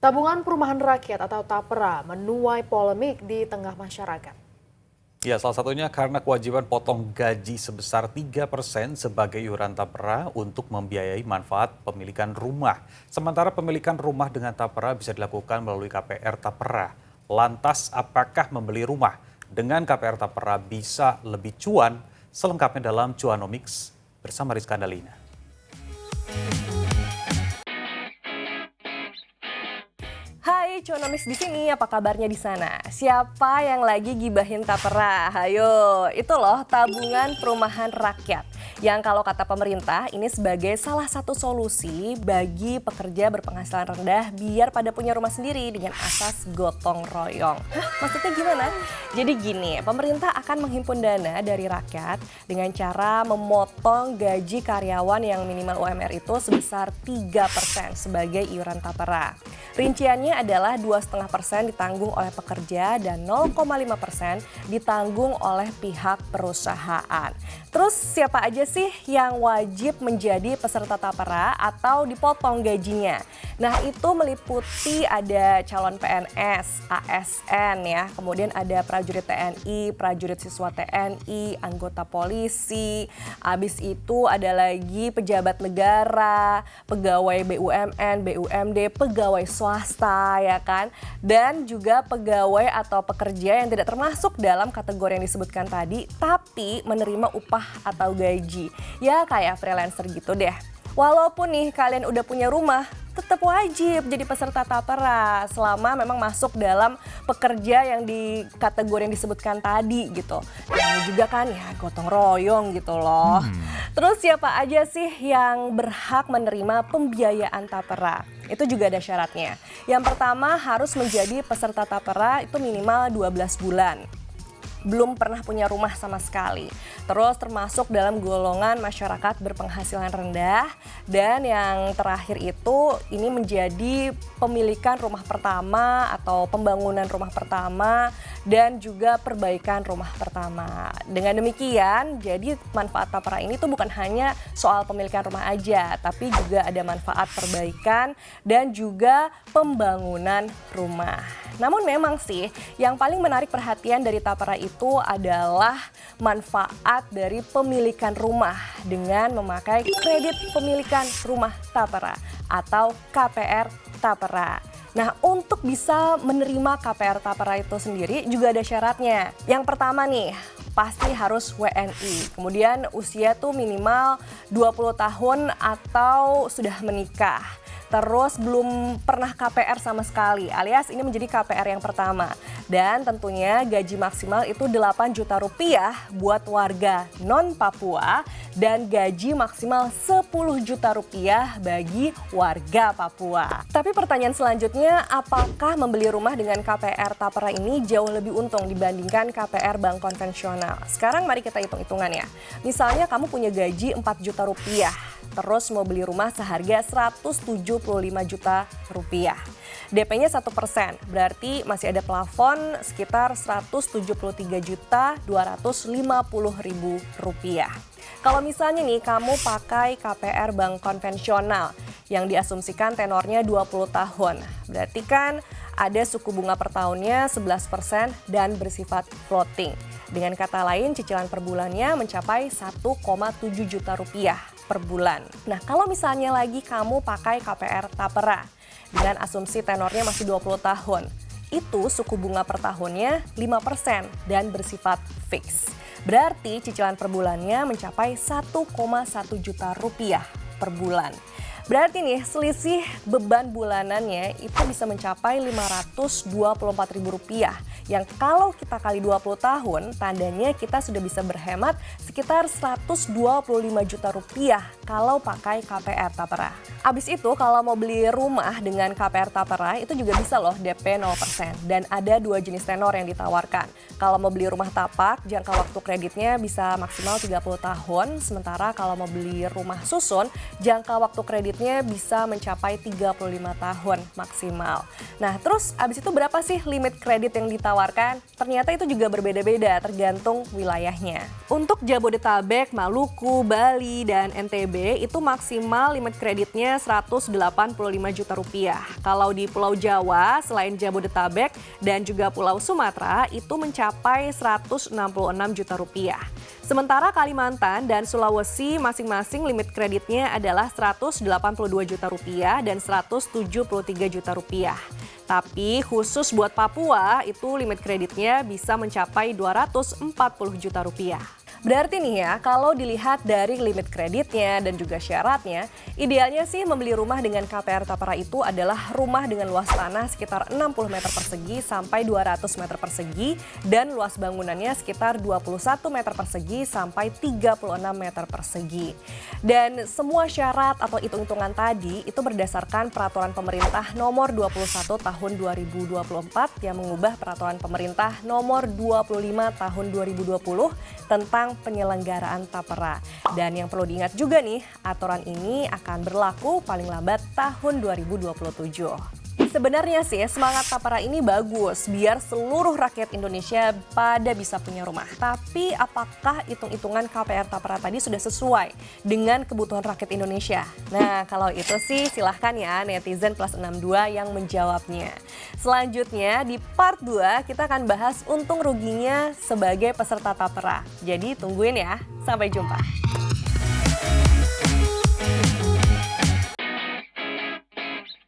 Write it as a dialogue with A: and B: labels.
A: Tabungan Perumahan Rakyat atau TAPRA menuai polemik di tengah masyarakat.
B: Ya, salah satunya karena kewajiban potong gaji sebesar 3% sebagai iuran TAPRA untuk membiayai manfaat pemilikan rumah. Sementara pemilikan rumah dengan TAPRA bisa dilakukan melalui KPR TAPRA. Lantas, apakah membeli rumah dengan KPR TAPRA bisa lebih cuan? Selengkapnya dalam Cuanomics bersama Rizka Andalina.
C: Hai, Cuanomics di sini. Apa kabarnya di sana? Siapa yang lagi gibahin tapera? Hayo, itu loh tabungan perumahan rakyat. Yang kalau kata pemerintah ini sebagai salah satu solusi bagi pekerja berpenghasilan rendah biar pada punya rumah sendiri dengan asas gotong royong. Hah, maksudnya gimana? Jadi gini, pemerintah akan menghimpun dana dari rakyat dengan cara memotong gaji karyawan yang minimal UMR itu sebesar 3% sebagai iuran tapera. Rinciannya adalah 2,5% ditanggung oleh pekerja dan 0,5% ditanggung oleh pihak perusahaan. Terus siapa aja sih yang wajib menjadi peserta tapera atau dipotong gajinya? Nah, itu meliputi ada calon PNS, ASN ya, kemudian ada prajurit TNI, prajurit siswa TNI, anggota polisi, habis itu ada lagi pejabat negara, pegawai BUMN, BUMD, pegawai swasta ya kan, dan juga pegawai atau pekerja yang tidak termasuk dalam kategori yang disebutkan tadi tapi menerima upah atau gaji ya kayak freelancer gitu deh. Walaupun nih kalian udah punya rumah, tetap wajib jadi peserta tapera selama memang masuk dalam pekerja yang di kategori yang disebutkan tadi gitu. Dan ini juga kan ya gotong royong gitu loh. Terus siapa aja sih yang berhak menerima pembiayaan tapera? Itu juga ada syaratnya. Yang pertama harus menjadi peserta tapera itu minimal 12 bulan. Belum pernah punya rumah sama sekali. Terus termasuk dalam golongan masyarakat berpenghasilan rendah. Dan yang terakhir itu ini menjadi pemilikan rumah pertama atau pembangunan rumah pertama dan juga perbaikan rumah pertama. Dengan demikian, jadi manfaat tapera ini tuh bukan hanya soal pemilikan rumah aja, tapi juga ada manfaat perbaikan dan juga pembangunan rumah. Namun memang sih yang paling menarik perhatian dari tapera itu adalah manfaat dari pemilikan rumah dengan memakai kredit pemilikan rumah tapera atau KPR tapera. Nah, untuk bisa menerima KPR tapera itu sendiri juga ada syaratnya. Yang pertama nih, pasti harus WNI. Kemudian usia tuh minimal 20 tahun atau sudah menikah. Terus belum pernah KPR sama sekali, alias ini menjadi KPR yang pertama. Dan tentunya gaji maksimal itu 8 juta rupiah buat warga non-Papua dan gaji maksimal 10 juta rupiah bagi warga Papua. Tapi pertanyaan selanjutnya, apakah membeli rumah dengan KPR tapera ini jauh lebih untung dibandingkan KPR bank konvensional? Sekarang mari kita hitung-hitungan ya. Misalnya kamu punya gaji 4 juta rupiah. Terus mau beli rumah seharga 175 juta rupiah. DP-nya 1%, berarti masih ada plafon sekitar 173 juta 250 ribu rupiah. Kalau misalnya nih kamu pakai KPR bank konvensional yang diasumsikan tenornya 20 tahun, berarti kan ada suku bunga per tahunnya 11% dan bersifat floating. Dengan kata lain, cicilan per bulannya mencapai 1,7 juta rupiah per bulan. Nah, kalau misalnya lagi kamu pakai KPR tapera dengan asumsi tenornya masih 20 tahun, itu suku bunga per tahunnya 5% dan bersifat fix. Berarti cicilan per bulannya mencapai 1,1 juta rupiah per bulan. Berarti nih selisih beban bulanannya itu bisa mencapai Rp524.000 yang kalau kita kali 20 tahun tandanya kita sudah bisa berhemat sekitar Rp125 juta kalau pakai KPR tapera. Abis itu kalau mau beli rumah dengan KPR tapera itu juga bisa loh DP 0% dan ada 2 jenis tenor yang ditawarkan. Kalau mau beli rumah tapak jangka waktu kreditnya bisa maksimal 30 tahun, sementara kalau mau beli rumah susun jangka waktu kredit kreditnya bisa mencapai 35 tahun maksimal. Nah, terus abis itu berapa sih limit kredit yang ditawarkan? Ternyata itu juga berbeda-beda tergantung wilayahnya. Untuk Jabodetabek, Maluku, Bali, dan NTB itu maksimal limit kreditnya 185 juta rupiah. Kalau di Pulau Jawa, selain Jabodetabek dan juga Pulau Sumatera itu mencapai 166 juta rupiah. Sementara Kalimantan dan Sulawesi masing-masing limit kreditnya adalah 182 juta rupiah dan 173 juta rupiah. Tapi khusus buat Papua itu limit kreditnya bisa mencapai 240 juta rupiah. Berarti nih ya, kalau dilihat dari limit kreditnya dan juga syaratnya, idealnya sih membeli rumah dengan KPR Tapera itu adalah rumah dengan luas tanah sekitar 60 meter persegi sampai 200 meter persegi dan luas bangunannya sekitar 21 meter persegi sampai 36 meter persegi. Dan semua syarat atau hitung-hitungan tadi itu berdasarkan peraturan pemerintah nomor 21 tahun 2024 yang mengubah peraturan pemerintah nomor 25 tahun 2020 tentang penyelenggaraan tapera. Dan yang perlu diingat juga nih, aturan ini akan berlaku paling lambat tahun 2027. Sebenarnya sih semangat tapera ini bagus biar seluruh rakyat Indonesia pada bisa punya rumah. Tapi apakah hitung-hitungan KPR Tapera tadi sudah sesuai dengan kebutuhan rakyat Indonesia? Nah, kalau itu sih silahkan ya netizen plus 62 yang menjawabnya. Selanjutnya di part 2 kita akan bahas untung ruginya sebagai peserta tapera. Jadi tungguin ya. Sampai jumpa.